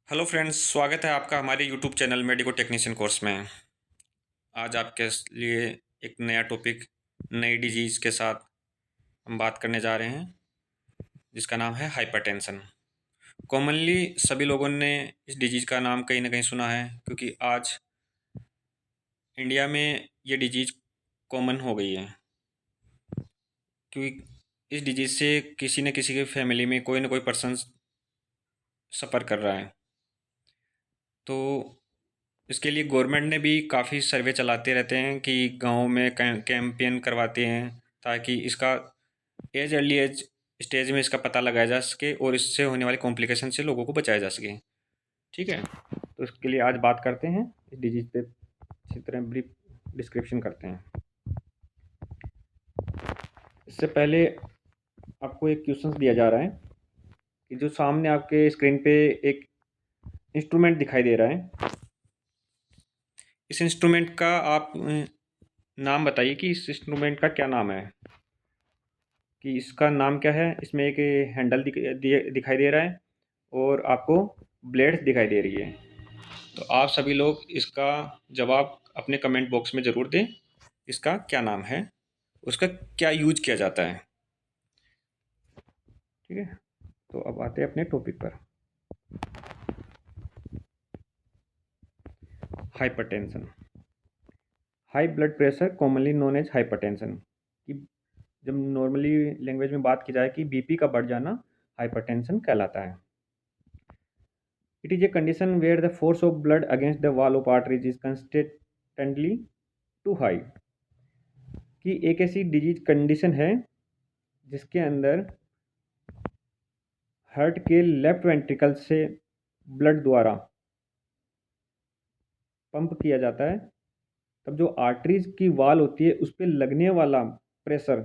Hello friends, स्वागत है आपका हमारे YouTube channel medico technician course में। आज आपके लिए एक नया टॉपिक, नई डिजीज़ के साथ हम बात करने जा रहे हैं, जिसका नाम है हाइपरटेंशन। कॉमनली सभी लोगों ने इस डिजीज़ का नाम कहीं ना कहीं सुना है, क्योंकि आज इंडिया में ये डिजीज़ कॉमन हो गई है। क्योंकि इस डिजीज़ से किसी न किसी के फैमिली में कोई ना कोई पर्सन सफ़र कर रहा है। तो इसके लिए गवर्नमेंट ने भी काफ़ी सर्वे चलाते रहते हैं कि गाँव में कैंपेन करवाते हैं, ताकि इसका एज अर्ली एज स्टेज में इसका पता लगाया जा सके और इससे होने वाले कॉम्प्लिकेशन से लोगों को बचाया जा सके। ठीक है, तो इसके लिए आज बात करते हैं इस डिजीज़ पे, अच्छी तरह ब्रीफ डिस्क्रिप्शन करते हैं। इससे पहले आपको एक क्वेश्चन दिया जा रहा है कि जो सामने आपके स्क्रीन पे एक इंस्ट्रूमेंट दिखाई दे रहा है, इस इंस्ट्रूमेंट का आप नाम बताइए कि इस इंस्ट्रूमेंट का क्या नाम है, कि इसका नाम क्या है। इसमें एक हैंडल दिखाई दे रहा है और आपको ब्लेड्स दिखाई दे रही है। तो आप सभी लोग इसका जवाब अपने कमेंट बॉक्स में ज़रूर दें, इसका क्या नाम है, उसका क्या यूज किया जाता है। ठीक है, तो अब आते हैं अपने टॉपिक पर। Hypertension, high blood pressure commonly known as hypertension. कि जब नॉर्मली लैंग्वेज में बात की जाए कि बीपी का बढ़ जाना हाइपरटेंशन कहलाता है। It is a condition where the force of blood against the wall of arteries is consistently too high। कि एक ऐसी डिजीज कंडीशन है जिसके अंदर हार्ट के लेफ्ट वेंट्रिकल से ब्लड द्वारा पंप किया जाता है, तब जो आर्टरीज की वाल होती है उस पर लगने वाला प्रेशर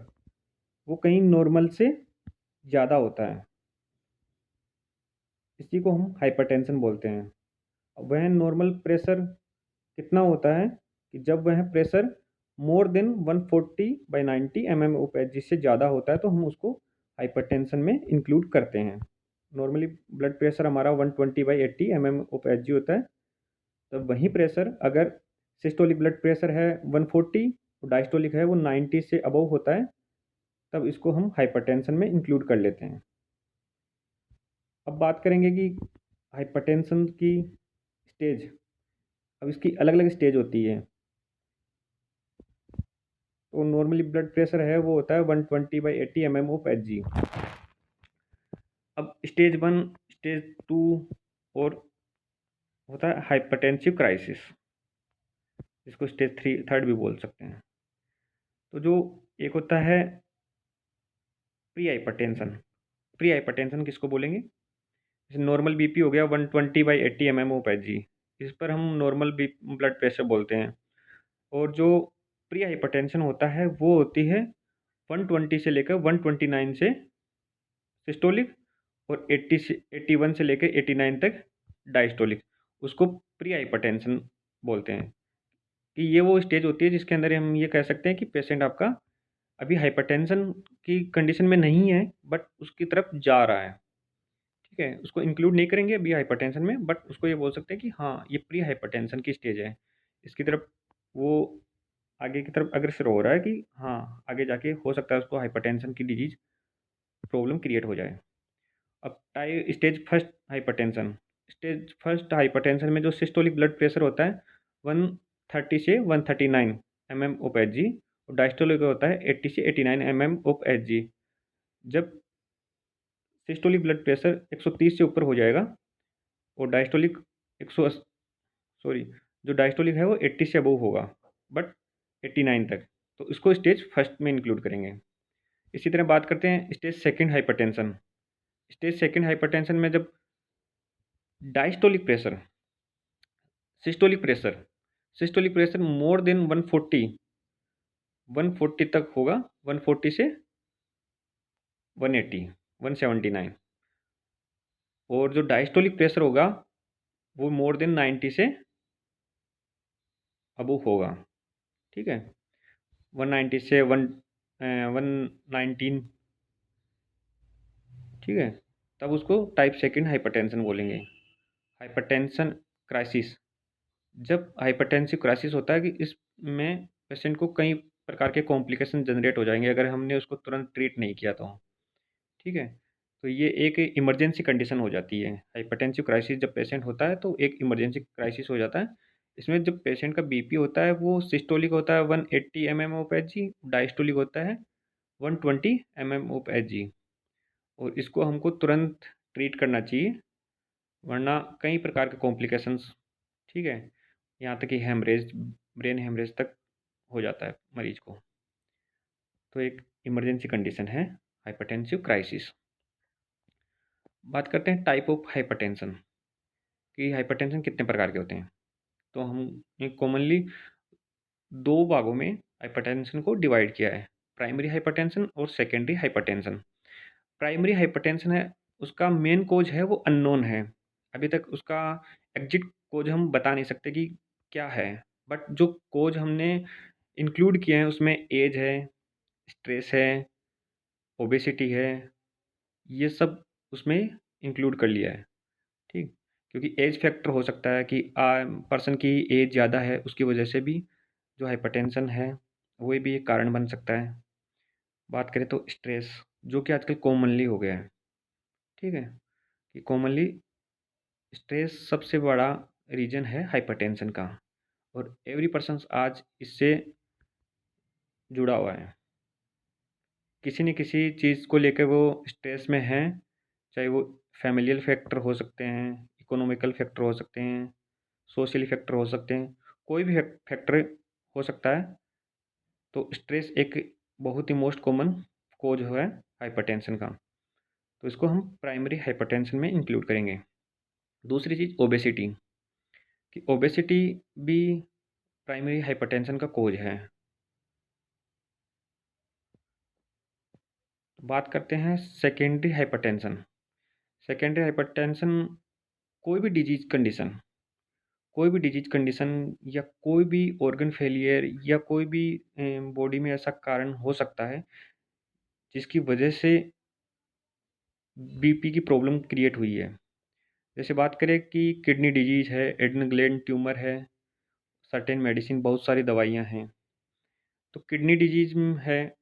वो कहीं नॉर्मल से ज़्यादा होता है। इसी को हम हाइपरटेंशन बोलते हैं। वह नॉर्मल प्रेशर कितना होता है कि जब वह प्रेशर मोर देन 140/90 mmHg से ज़्यादा होता है तो हम उसको हाइपरटेंशन में इंक्लूड करते हैं। नॉर्मली ब्लड प्रेशर हमारा 120/80 mmHg होता है। तब वही प्रेशर अगर सिस्टोलिक ब्लड प्रेशर है 140 और डायस्टोलिक है वो 90 से अबव होता है, तब इसको हम हाइपरटेंशन में इंक्लूड कर लेते हैं। अब बात करेंगे कि हाइपरटेंशन की स्टेज। अब इसकी अलग अलग स्टेज होती है। तो नॉर्मली ब्लड प्रेशर है वो होता है 120/80 mmHg। अब स्टेज 1, स्टेज 2 और होता है हाइपरटेंसिव क्राइसिस, जिसको स्टेज 3 थर्ड भी बोल सकते हैं। तो जो एक होता है प्री हाइपरटेंशन। प्री हाइपरटेंशन किसको बोलेंगे? जैसे नॉर्मल बीपी हो गया 120/80 mmHg, इस पर हम नॉर्मल ब्लड प्रेशर बोलते हैं। और जो प्री हाइपरटेंशन होता है वो होती है 120 से लेकर 129 से सिस्टोलिक और 80 से 81 से लेकर 89 तक डायस्टोलिक, उसको प्री हाइपरटेंशन बोलते हैं। कि ये वो स्टेज होती है जिसके अंदर हम ये कह सकते हैं कि पेशेंट आपका अभी हाइपरटेंशन की कंडीशन में नहीं है, बट उसकी तरफ जा रहा है। ठीक है, उसको इंक्लूड नहीं करेंगे अभी हाइपरटेंशन में, बट उसको ये बोल सकते हैं कि हाँ ये प्री हाइपरटेंशन की स्टेज है। इसकी तरफ वो आगे की तरफ अग्रसर हो रहा है कि हाँ आगे जाके हो सकता है उसको हाइपरटेंशन की डिजीज प्रॉब्लम क्रिएट हो जाए। अब stage first hypertension. Stage first hypertension में जो सिस्टोलिक ब्लड प्रेशर होता है 130 से 139 mmHg और डायस्टोलिक होता है 80 से 89 mmHg। जब सिस्टोलिक ब्लड प्रेशर 130 से ऊपर हो जाएगा और डायस्टोलिक 100 सॉरी जो डायस्टोलिक है वो 80 से अबव होगा, बट 89 तक, तो इसको स्टेज फर्स्ट में इंक्लूड करेंगे। इसी तरह बात करते हैं stage second hypertension. Stage second hypertension में जब diastolic pressure systolic pressure systolic pressure more than 140 तक होगा, 140 से 180 179, और जो डायस्टोलिक प्रेशर होगा वो मोर देन 90 से अबव होगा। ठीक है, 190 से 119। ठीक है, तब उसको टाइप सेकंड हाइपरटेंशन बोलेंगे। हाइपरटेंशन क्राइसिस, जब हाइपरटेंसिव क्राइसिस होता है कि इसमें पेशेंट को कई प्रकार के कॉम्प्लिकेशन जनरेट हो जाएंगे अगर हमने उसको तुरंत ट्रीट नहीं किया तो। ठीक है, तो ये एक इमरजेंसी कंडीशन हो जाती है। हाइपरटेंसिव क्राइसिस जब पेशेंट होता है तो एक इमरजेंसी क्राइसिस हो जाता है। इसमें जब पेशेंट का बीपी होता है वो सिस्टोलिक होता है 180 mmHg, डायस्टोलिक होता है 120 mmHg, और इसको हमको तुरंत ट्रीट करना चाहिए, वरना कई प्रकार के कॉम्प्लिकेशंस, ठीक है, यहाँ तक कि हेमरेज, ब्रेन हेमरेज तक हो जाता है मरीज को। तो एक इमरजेंसी कंडीशन है हाइपरटेंसिव क्राइसिस। बात करते हैं टाइप ऑफ हाइपरटेंशन, कि हाइपरटेंशन कितने प्रकार के होते हैं। तो हम कॉमनली दो भागों में हाइपरटेंशन को डिवाइड किया है, प्राइमरी हाइपरटेंशन और सेकेंडरी हाइपरटेंशन। प्राइमरी हाइपरटेंशन है, उसका मेन कोज है वो अननोन है, अभी तक उसका एग्जिट कोज हम बता नहीं सकते कि क्या है, बट जो कोज हमने इंक्लूड किए हैं उसमें एज है, स्ट्रेस है, ओबेसिटी है, ये सब उसमें इंक्लूड कर लिया है। ठीक, क्योंकि एज फैक्टर हो सकता है कि पर्सन की एज ज़्यादा है उसकी वजह से भी जो हाइपरटेंशन है वो भी एक कारण बन सकता है। बात करें तो स्ट्रेस, जो कि आजकल कॉमनली हो गया है, ठीक है, कि कॉमनली स्ट्रेस सबसे बड़ा रीज़न है हाइपरटेंशन का, और एवरी पर्सन आज इससे जुड़ा हुआ है, किसी न किसी चीज़ को लेकर वो स्ट्रेस में हैं, चाहे वो फैमिलियल फैक्टर हो सकते हैं, इकोनॉमिकल फैक्टर हो सकते हैं, सोशल फैक्टर हो सकते हैं, कोई भी फैक्टर हो सकता है। तो स्ट्रेस एक बहुत ही मोस्ट कॉमन कोज है हाइपरटेंशन का, तो इसको हम प्राइमरी हाइपरटेंशन में इंक्लूड करेंगे। दूसरी चीज़ ओबेसिटी, कि ओबेसिटी भी प्राइमरी हाइपरटेंशन का कोज है। बात करते हैं सेकेंडरी हाइपरटेंशन। सेकेंडरी हाइपरटेंशन कोई भी डिजीज कंडीशन, कोई भी डिजीज कंडीशन या कोई भी ऑर्गन फेलियर या कोई भी बॉडी में ऐसा कारण हो सकता है जिसकी वजह से बीपी की प्रॉब्लम क्रिएट हुई है। जैसे बात करें कि किडनी डिजीज है, एड्रेनल ग्लैंड ट्यूमर है, सर्टेन मेडिसिन, बहुत सारी दवाइयाँ हैं। तो किडनी डिजीज है,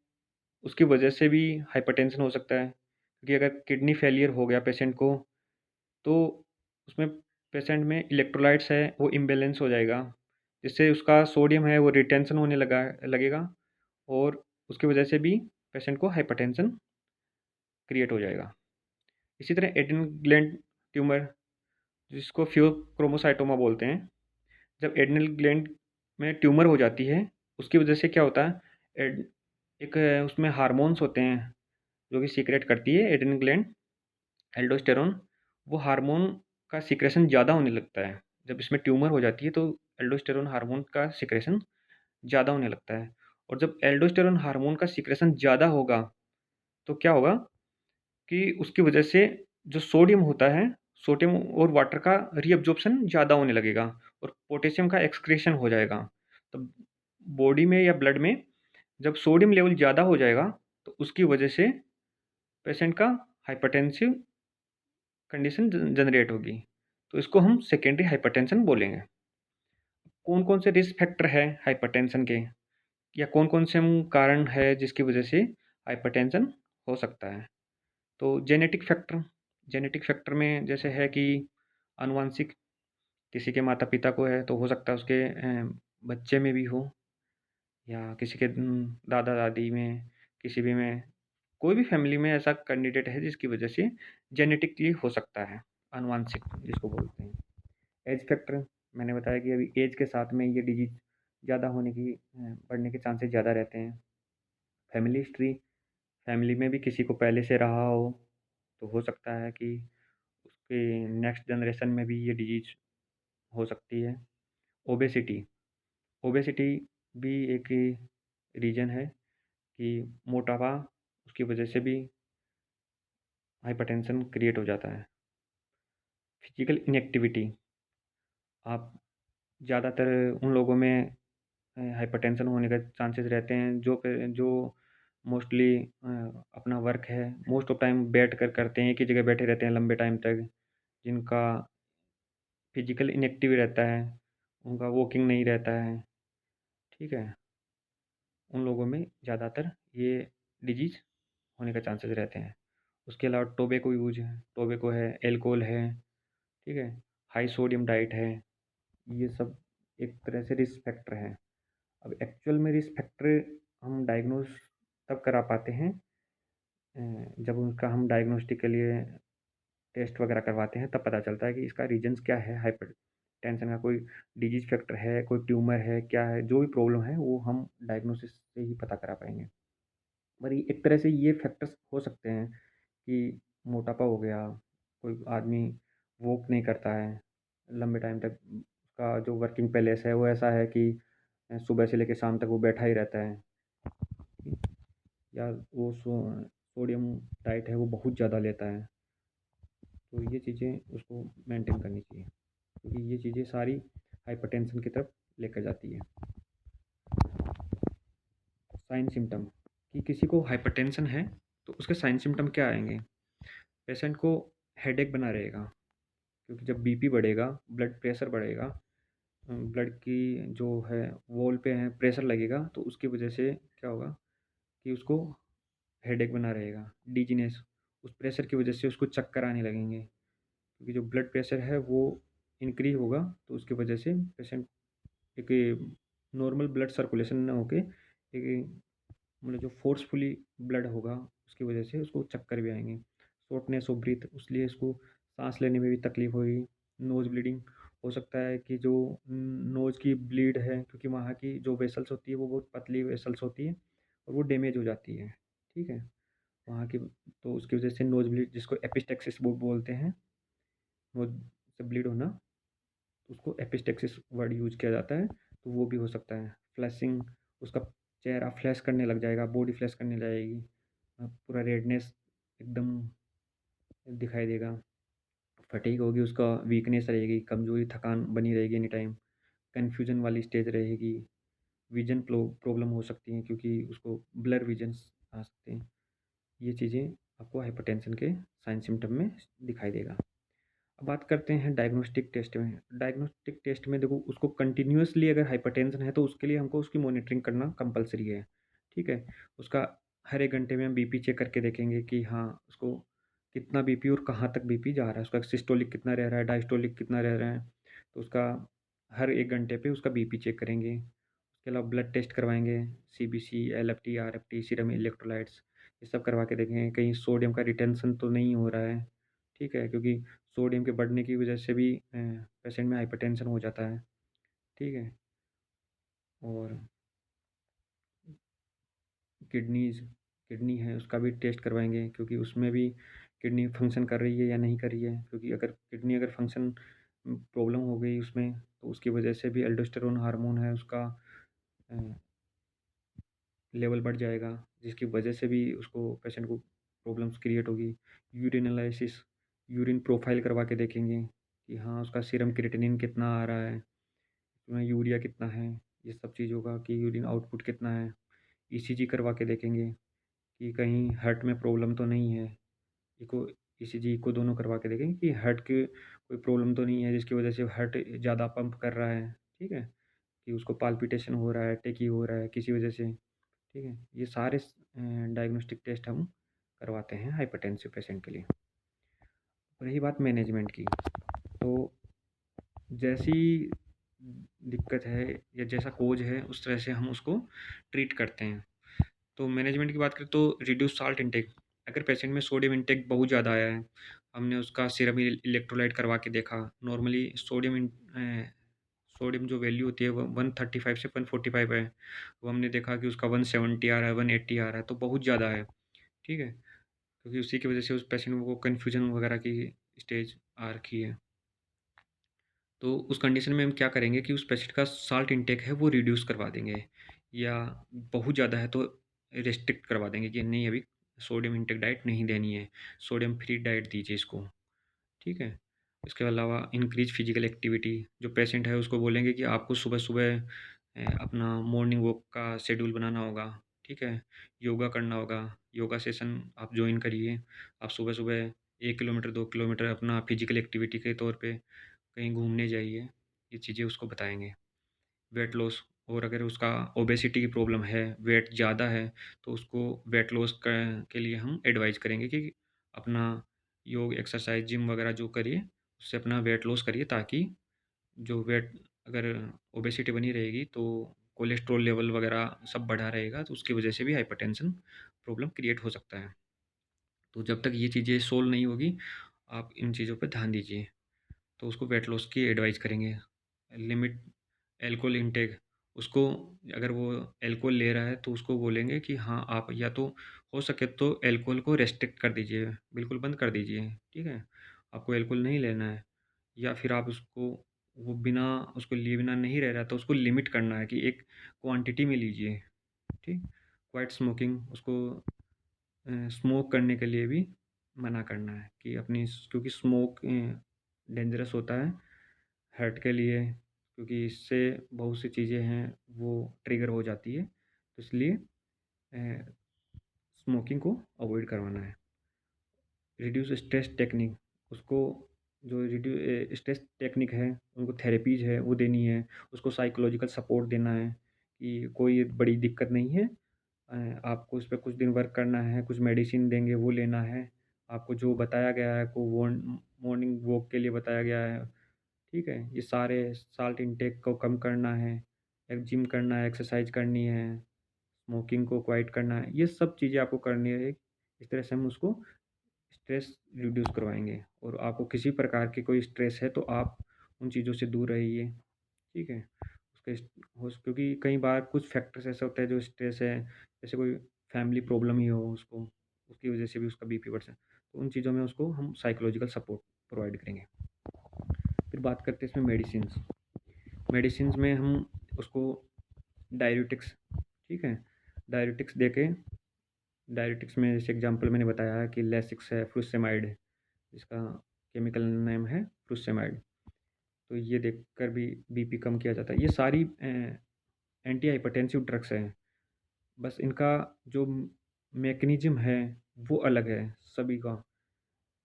उसकी वजह से भी हाइपरटेंशन हो सकता है, क्योंकि अगर किडनी फेलियर हो गया पेशेंट को तो उसमें पेशेंट में इलेक्ट्रोलाइट्स है वो इम्बैलेंस हो जाएगा, जिससे उसका सोडियम है वो रिटेंशन होने लगेगा, और उसकी वजह से भी पेशेंट को हाइपरटेंशन क्रिएट हो जाएगा। इसी तरह एड्रेनल ग्लैंड ट्यूमर, जिसको फ्यूक्रोमोसाइटोमा बोलते हैं, जब एड्रेनल ग्लैंड में ट्यूमर हो जाती है उसकी वजह से क्या होता है, एक उसमें हार्मोन्स होते हैं जो कि सीक्रेट करती है एड्रेनल ग्लैंड, एल्डोस्टेरोन, वो हार्मोन का सिक्रेशन ज़्यादा होने लगता है। जब इसमें ट्यूमर हो जाती है तो एल्डोस्टेरोन हार्मोन का सिक्रेशन ज़्यादा होने लगता है, और जब एल्डोस्टेरोन हार्मोन का सिक्रेशन ज़्यादा होगा तो क्या होगा कि उसकी वजह से जो सोडियम होता है, सोडियम और वाटर का रीअब्जॉर्प्शन ज़्यादा होने लगेगा और पोटेशियम का एक्सक्रीशन हो जाएगा। तो बॉडी में या ब्लड में जब सोडियम लेवल ज़्यादा हो जाएगा तो उसकी वजह से पेशेंट का हाइपरटेंसिव कंडीशन जनरेट होगी, तो इसको हम सेकेंडरी हाइपरटेंशन बोलेंगे। कौन कौन से रिस्क फैक्टर है हाइपरटेंशन के, या कौन कौन से हम कारण है जिसकी वजह से हाइपरटेंशन हो सकता है। तो जेनेटिक फैक्टर, जेनेटिक फैक्टर में जैसे है कि आनुवांशिक, किसी के माता पिता को है तो हो सकता है उसके बच्चे में भी हो, या किसी के दादा दादी में, किसी भी में, कोई भी फैमिली में ऐसा कैंडिडेट है जिसकी वजह से जेनेटिकली हो सकता है, आनुवांशिक जिसको बोलते हैं। एज फैक्टर, मैंने बताया कि अभी एज के साथ में ये डिजीज ज़्यादा होने की बढ़ने के चांसेस ज़्यादा रहते हैं। फैमिली हिस्ट्री, फैमिली में भी किसी को पहले से रहा हो तो हो सकता है कि उसके नेक्स्ट जनरेशन में भी ये डिजीज हो सकती है। ओबेसिटी, ओबेसिटी भी एक रीजन है कि मोटापा, उसकी वजह से भी हाइपरटेंशन क्रिएट हो जाता है। फिजिकल इनएक्टिविटी, आप ज़्यादातर उन लोगों में हाइपरटेंशन होने का चांसेस रहते हैं जो मोस्टली अपना वर्क है मोस्ट ऑफ टाइम बैठ कर करते हैं, एक ही जगह बैठे रहते हैं लंबे टाइम तक, जिनका फिजिकल इनएक्टिव रहता है, उनका वॉकिंग नहीं रहता है, ठीक है, उन लोगों में ज़्यादातर ये डिजीज़ होने का चांसेस रहते हैं। उसके अलावा टोबैको यूज है, टोबैको है, अल्कोहल है, ठीक है, हाई सोडियम डाइट है, ये सब एक तरह से रिस्क फैक्टर हैं। अब एक्चुअल में रिस्क फैक्टर हम डायग्नोज तब करा पाते हैं जब उनका हम डायग्नोस्टिक के लिए टेस्ट वगैरह करवाते हैं, तब पता चलता है कि इसका रीजन्स क्या है, हाइपर टेंशन का कोई डिजीज फैक्टर है, कोई ट्यूमर है, क्या है, जो भी प्रॉब्लम है वो हम डायग्नोसिस से ही पता करा पाएंगे। पर एक तरह से ये फैक्टर्स हो सकते हैं कि मोटापा हो गया, कोई आदमी वॉक नहीं करता है लंबे टाइम तक, उसका जो वर्किंग पैलेस है वो ऐसा है कि सुबह से लेकर शाम तक वो बैठा ही रहता है, या वो सोडियम डाइट है वो बहुत ज़्यादा लेता है, तो ये चीज़ें उसको मेंटेन करनी चाहिए, क्योंकि ये चीज़ें सारी हाइपरटेंशन की तरफ लेकर जाती है। साइन सिम्टम कि किसी को हाइपरटेंशन है तो उसके साइन सिम्टम क्या आएंगे? पेशेंट को हेडेक बना रहेगा, क्योंकि जब बीपी बढ़ेगा, ब्लड प्रेशर बढ़ेगा, ब्लड की जो है वॉल पे है प्रेशर लगेगा, तो उसकी वजह से क्या होगा कि उसको हेडेक बना रहेगा। डिजीनेस, उस प्रेशर की वजह से उसको चक्कर आने लगेंगे, क्योंकि जो ब्लड प्रेशर है वो इंक्रीज होगा, तो उसकी वजह से पेशेंट एक नॉर्मल ब्लड सर्कुलेशन ना होके एक मतलब जो फोर्सफुली ब्लड होगा उसकी वजह से उसको चक्कर भी आएंगे, शॉर्टनेस ऑफ ब्रीथ, इसलिए इसको सांस लेने में भी तकलीफ होगी। नोज ब्लीडिंग हो सकता है कि जो नोज की ब्लीड है, क्योंकि वहाँ की जो वेसल्स होती है वो बहुत पतली वेसल्स होती है और वो डैमेज हो जाती है, ठीक है, वहाँ की, तो उसकी वजह से नोज ब्लीड, जिसको एपिस्टेक्सिस बोलते हैं, नोज से ब्लीड होना, उसको एपिस्टेक्सिस वर्ड यूज किया जाता है, तो वो भी हो सकता है। फ्लैशिंग, उसका चेहरा फ्लैश करने लग जाएगा, बॉडी फ्लैश करने लगेगी, पूरा रेडनेस एकदम दिखाई देगा, फटीग होगी, उसका वीकनेस रहेगी, कमजोरी थकान बनी रहेगी एनी टाइम, कन्फ्यूजन वाली स्टेज रहेगी, विजन प्रॉब्लम हो सकती हैं, क्योंकि उसको ब्लर विजन्स आ सकते हैं। ये चीज़ें आपको हाइपरटेंशन के साइन सिम्टम में दिखाई देगा। अब बात करते हैं डायग्नोस्टिक टेस्ट में। डायग्नोस्टिक टेस्ट में देखो, उसको कंटिन्यूअसली अगर हाइपरटेंशन है तो उसके लिए हमको उसकी मॉनिटरिंग करना कंपलसरी है, ठीक है। उसका हर 1 घंटे में हम बीपी चेक करके देखेंगे कि हाँ, उसको कितना बीपी और कहाँ तक बीपी जा रहा है, उसका सिस्टोलिक कितना रह रहा है, डायस्टोलिक कितना रह रहा है, तो उसका हर 1 घंटे पे उसका बीपी चेक करेंगे। उसके अलावा ब्लड टेस्ट करवाएंगे, CBC, LFT, RFT, serum electrolytes, ये सब करवा के देखेंगे कहीं सोडियम का रिटेंशन तो नहीं हो रहा है, ठीक है, क्योंकि सोडियम के बढ़ने की वजह से भी पेशेंट में हाइपरटेंशन हो जाता है, ठीक है। और किडनीज किडनी है उसका भी टेस्ट करवाएंगे, क्योंकि उसमें भी किडनी फंक्शन कर रही है या नहीं कर रही है, क्योंकि अगर किडनी अगर फंक्शन प्रॉब्लम हो गई उसमें, तो उसकी वजह से भी एल्डोस्टेरोन हार्मोन है उसका लेवल बढ़ जाएगा, जिसकी वजह से भी उसको पेशेंट को प्रॉब्लम्स क्रिएट होगी। यूरिन एनालिसिस, यूरिन प्रोफाइल करवा के देखेंगे कि हाँ, उसका सीरम क्रिएटिनिन कितना आ रहा है, उसमें यूरिया कितना है, ये सब चीज़ होगा कि यूरिन आउटपुट कितना है। ईसीजी करवा के देखेंगे कि कहीं हार्ट में प्रॉब्लम तो नहीं है, इको ईसीजी इको दोनों करवा के देखेंगे कि हार्ट की कोई प्रॉब्लम तो नहीं है जिसकी वजह से हार्ट ज़्यादा पंप कर रहा है, ठीक है, कि उसको पाल्पिटेशन हो रहा है, टेकी हो रहा है किसी वजह से, ठीक है। ये सारे डायग्नोस्टिक टेस्ट हम करवाते हैं हाइपरटेंसिव पेशेंट के लिए। रही बात मैनेजमेंट की, तो जैसी दिक्कत है या जैसा कोज है उस तरह से हम उसको ट्रीट करते हैं। तो मैनेजमेंट की बात करें तो रिड्यूस साल्ट इंटेक, अगर पेशेंट में सोडियम इंटेक बहुत ज़्यादा आया है, हमने उसका सीरम इलेक्ट्रोलाइट करवा के देखा, नॉर्मली सोडियम जो वैल्यू होती है वो 135 से 145 है, वो हमने देखा कि उसका 170 आ रहा है, 180 आ रहा है, तो बहुत ज़्यादा है, ठीक है, क्योंकि उसी की वजह से उस पेशेंट को कन्फ्यूजन वगैरह की स्टेज आ रखी है। तो उस कंडीशन में हम क्या करेंगे कि उस पेशेंट का साल्ट इंटेक है वो रिड्यूस करवा देंगे, या बहुत ज़्यादा है तो रिस्ट्रिक्ट करवा देंगे कि नहीं, अभी सोडियम इंटेक डाइट नहीं देनी है, सोडियम फ्री डाइट दीजिए इसको, ठीक है। इसके अलावा इंक्रीज फिजिकल एक्टिविटी, जो पेशेंट है उसको बोलेंगे कि आपको सुबह सुबह अपना मॉर्निंग वॉक का शेड्यूल बनाना होगा, ठीक है, योगा करना होगा, योगा सेशन आप ज्वाइन करिए, आप सुबह सुबह 1 किलोमीटर 2 किलोमीटर अपना फिजिकल एक्टिविटी के तौर पे कहीं घूमने जाइए, ये चीज़ें उसको बताएँगे। वेट लॉस, और अगर उसका ओबेसिटी की प्रॉब्लम है, वेट ज़्यादा है, तो उसको वेट लॉस क के लिए हम एडवाइस करेंगे कि अपना योग, एक्सरसाइज़, जिम वगैरह जो करिए, उससे अपना वेट लॉस करिए, ताकि जो वेट, अगर ओबेसिटी बनी रहेगी तो कोलेस्ट्रॉल लेवल वगैरह सब बढ़ा रहेगा, तो उसकी वजह से भी हाइपरटेंशन प्रॉब्लम क्रिएट हो सकता है। तो जब तक ये चीज़ें सोल्व नहीं होगी, आप इन चीज़ों पे ध्यान दीजिए। तो उसको वेट लॉस की एडवाइस करेंगे। लिमिट अल्कोहल इंटेक, उसको, अगर वो अल्कोहल ले रहा है तो उसको बोलेंगे कि हाँ, आप या तो हो सके तो अल्कोहल को रेस्ट्रिक्ट कर दीजिए, बिल्कुल बंद कर दीजिए, ठीक है? आपको अल्कोहल नहीं लेना है, या फिर आप उसको, वो बिना उसको लिए बिना नहीं रह रहा, तो उसको लिमिट करना है कि एक क्वांटिटी में लीजिए, ठीक? क्वाइट स्मोकिंग, उसको स्मोक करने के लिए भी मना करना है कि अपनी, क्योंकि स्मोक डेंजरस होता है हार्ट के लिए, क्योंकि इससे बहुत सी चीज़ें हैं वो ट्रिगर हो जाती है, तो इसलिए स्मोकिंग को अवॉइड करवाना है। रिड्यूस स्ट्रेस टेक्निक, उसको, जो स्ट्रेस टेक्निक है, उनको थेरेपीज है वो देनी है, उसको साइकोलॉजिकल सपोर्ट देना है कि कोई बड़ी दिक्कत नहीं है, आपको इस पे कुछ दिन वर्क करना है, कुछ मेडिसिन देंगे वो लेना है, आपको जो बताया गया है, को मॉर्निंग वॉक के लिए बताया गया है, ठीक है? ये सारे साल्ट इंटेक को कम करना है, जिम करना है, एक्सरसाइज करनी है, स्मोकिंग को क्वाइट करना है, ये सब चीज़ें आपको करनी है। इस तरह से हम उसको स्ट्रेस रिड्यूस करवाएंगे, और आपको किसी प्रकार की कोई स्ट्रेस है तो आप उन चीज़ों से दूर रहिए, ठीक है? उसके क्योंकि कई बार कुछ फैक्टर्स ऐसे होते हैं जो स्ट्रेस है, जैसे कोई फैमिली प्रॉब्लम ही हो उसको, उसकी वजह से भी उसका बीपी बढ़ सकता है, तो उन चीज़ों में उसको हम साइकोलॉजिकल सपोर्ट प्रोवाइड करेंगे। फिर बात करते हैं इसमें मेडिसिन्स। मेडिसिन्स में हम उसको डाययूरेटिक्स, ठीक है? डाययूरेटिक्स देके, डाययूरेटिक्स में जैसे एग्जांपल मैंने बताया कि लेसिक्स है, फ्रुसेमाइड है, जिसका केमिकल नेम है फ्रुसेमाइड। तो ये देखकर भी बीपी कम किया जाता है। ये सारी एंटी हाइपरटेंसिव ड्रग्स हैं। बस इनका जो मैकेनिज़्म है वो अलग है सभी का।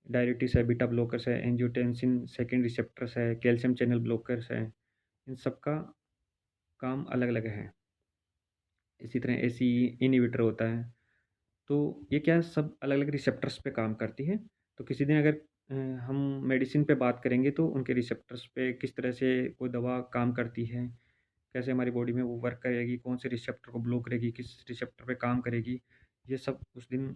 डाययूरेटिक्स है, बीटा ब्लॉकर्स है, एंजियोटेंसिन सेकेंड रिसेप्टर्स है, कैल्शियम चैनल ब्लॉकर्स है। इन सब का काम अलग-अलग है। इसी तरह एसीई इन्हिबिटर होता है। तो ये क्या है, सब अलग-अलग रिसेप्टर्स पे काम करती है। तो किसी दिन अगर हम मेडिसिन पे बात करेंगे तो उनके रिसेप्टर्स पे किस तरह से कोई दवा काम करती है, कैसे हमारी बॉडी में वो वर्क करेगी, कौन से रिसेप्टर को ब्लॉक करेगी, किस रिसेप्टर पे काम करेगी, ये सब उस दिन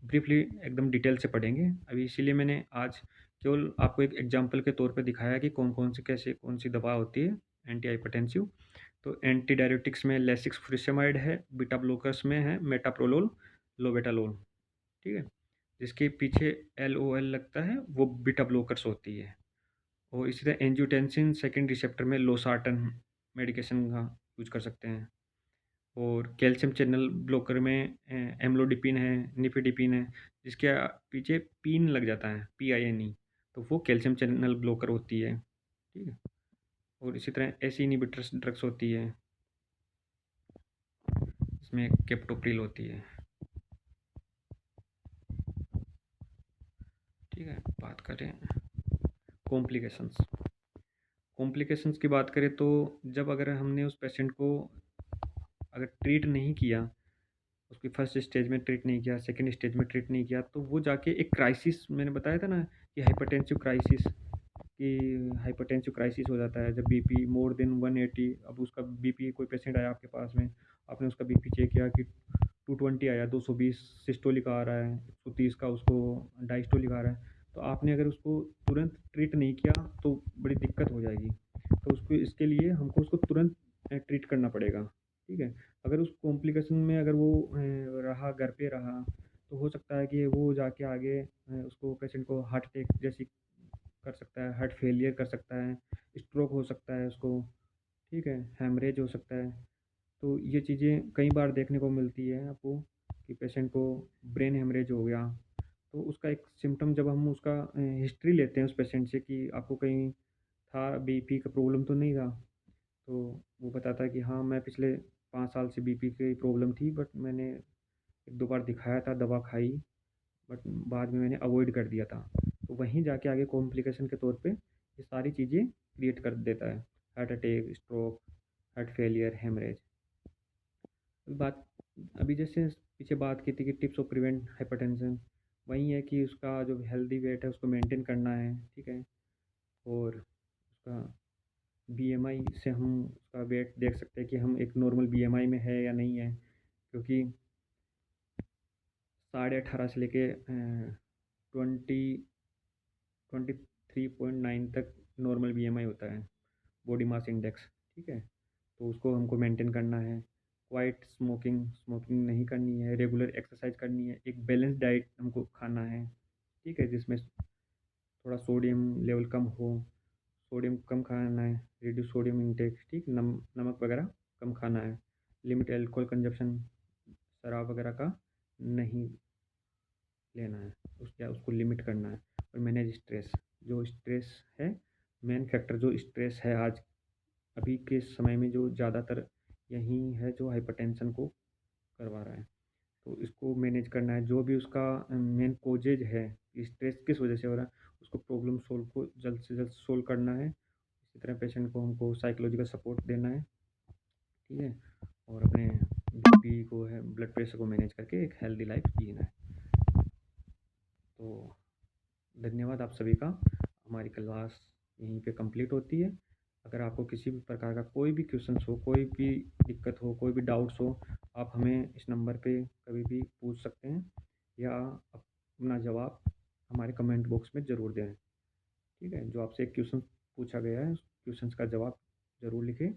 ब्रीफली एकदम डिटेल से पढ़ेंगे। अभी इसीलिए मैंने आज केवल आपको एक एग्जांपल के तौर पे दिखाया कि कौन-कौन से, कैसे कौन-सी दवा होती है एंटी हाइपरटेंसिव। तो एंटी डाययूरेटिक्स में लेसिक्स फ्रुसेमाइड है, बीटा ब्लॉकर्स में है मेटाप्रोलोल, लोबेटालोल, ठीक है? जिसके पीछे एलओएल लगता है वो बीटा ब्लॉकर्स होती है। और इसी तरह एंजियोटेंसिन सेकंड रिसेप्टर में लोसार्टन मेडिकेशन का यूज़ कर सकते हैं। और कैल्शियम चैनल ब्लॉकर में एम्लोडिपिन है, निफेडिपिन है, जिसके पीछे पीन लग जाता है, PINE, तो वो कैल्शियम चैनल ब्लॉकर होती है, ठीक है? और इसी तरह एसी इनहिबिटर्स ड्रग्स होती है, इसमें केप्टोप्रिल होती है, ठीक है? बात करें कॉम्प्लिकेशंस। कॉम्प्लिकेशंस की बात करें तो जब अगर हमने उस पेशेंट को अगर ट्रीट नहीं किया, उसकी फर्स्ट स्टेज में ट्रीट नहीं किया, सेकंड स्टेज में ट्रीट नहीं किया, तो वो जाके एक क्राइसिस, मैंने बताया था ना कि हाइपरटेंसिव क्राइसिस, कि हाइपरटेंसिव क्राइसिस हो जाता है जब बीपी मोर देन 180। अब उसका बीपी, कोई पेशेंट आया आपके पास में, आपने उसका बीपी चेक किया कि 220 आया, 220 सिस्टोलिक आ रहा है, 130 का उसको डायस्टोलिक आ रहा है, तो आपने अगर उसको तुरंत ट्रीट नहीं किया तो बड़ी दिक्कत हो जाएगी। तो उसको, इसके लिए हमको उसको तुरंत ट्रीट करना पड़ेगा, ठीक है? अगर उस कॉम्प्लिकेशन में अगर वो रहा, घर पे रहा, तो हो सकता है कि वो जाके आगे उसको, पेशेंट को हार्ट अटैक जैसी कर सकता है, हार्ट फेलियर कर सकता है, स्ट्रोक हो सकता है उसको, ठीक है? हेमरेज हो सकता है। तो ये चीज़ें कई बार देखने को मिलती है आपको कि पेशेंट को ब्रेन हेमरेज हो गया। तो उसका एक सिम्पटम, जब हम उसका हिस्ट्री लेते हैं उस पेशेंट से कि आपको कहीं था, बीपी का प्रॉब्लम तो नहीं था, तो वो बताता है कि हाँ, मैं पिछले 5 साल से बीपी की प्रॉब्लम थी, बट मैंने 1-2 बार दिखाया था, दवा खाई, बट बाद में मैंने अवॉइड कर दिया था। तो वहीं जाके आगे कॉम्प्लिकेशन के तौर पे ये ये सारी चीज़ें क्रिएट कर देता है। Heart attack, stroke, heart failure, haemorrhage. बात अभी जैसे पीछे बात की थी कि टिप्स ऑफ प्रिवेंट हाइपरटेंशन, वही है कि उसका जो हेल्दी वेट है उसको मेंटेन करना है, ठीक है। और उसका बीएमआई से हम उसका वेट देख सकते हैं कि हम एक नॉर्मल बीएमआई में है या नहीं है, क्योंकि 18.5 से लेके 23.9 तक नॉर्मल बीएमआई होता है, बॉडी मास इंडेक्स, ठीक है। तो उसको हमको मेंटेन करना है। क्वाइट स्मोकिंग स्मोकिंग नहीं करनी है, रेगुलर एक्सरसाइज करनी है, एक बैलेंस डाइट हमको खाना है, ठीक है, जिसमें थोड़ा सोडियम लेवल कम हो, सोडियम कम खाना है, रिड्यूस सोडियम इंटेक, ठीक, नमक वगैरह कम खाना है, लिमिट एल्कोहल कंजप्शन, शराब वगैरह का नहीं लेना है, उसको लिमिट करना है। और मैनेज स्ट्रेस, जो स्ट्रेस है, मेन फैक्टर जो स्ट्रेस है आज अभी के समय में जो ज़्यादातर यही है जो हाइपरटेंशन को करवा रहा है। तो इसको मैनेज करना है, जो भी उसका मेन कोजेज है, स्ट्रेस किस वजह से हो रहा है, उसको प्रॉब्लम सोल्व को जल्द से जल्द सोल्व करना है। इसी तरह पेशेंट को हमको साइकोलॉजिकल सपोर्ट देना है, ठीक है। और अपने बीपी को है, ब्लड प्रेशर को मैनेज करके एक हेल्दी लाइफ जीना है। तो धन्यवाद आप सभी का। हमारी क्लास यहीं पे कंप्लीट होती है। अगर आपको किसी भी प्रकार का कोई भी क्वेश्चन हो, कोई भी दिक्कत हो, कोई भी डाउट्स हो, आप हमें इस नंबर पे कभी भी पूछ सकते हैं, या अपना जवाब हमारे कमेंट बॉक्स में ज़रूर दें, ठीक है। जो आपसे एक क्वेश्चन पूछा गया है उस क्वेश्चन का जवाब ज़रूर लिखें।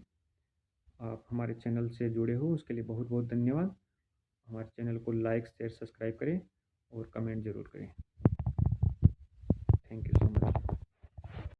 आप हमारे चैनल से जुड़े हो उसके लिए बहुत बहुत धन्यवाद। हमारे चैनल को लाइक शेयर सब्सक्राइब करें और कमेंट ज़रूर करें।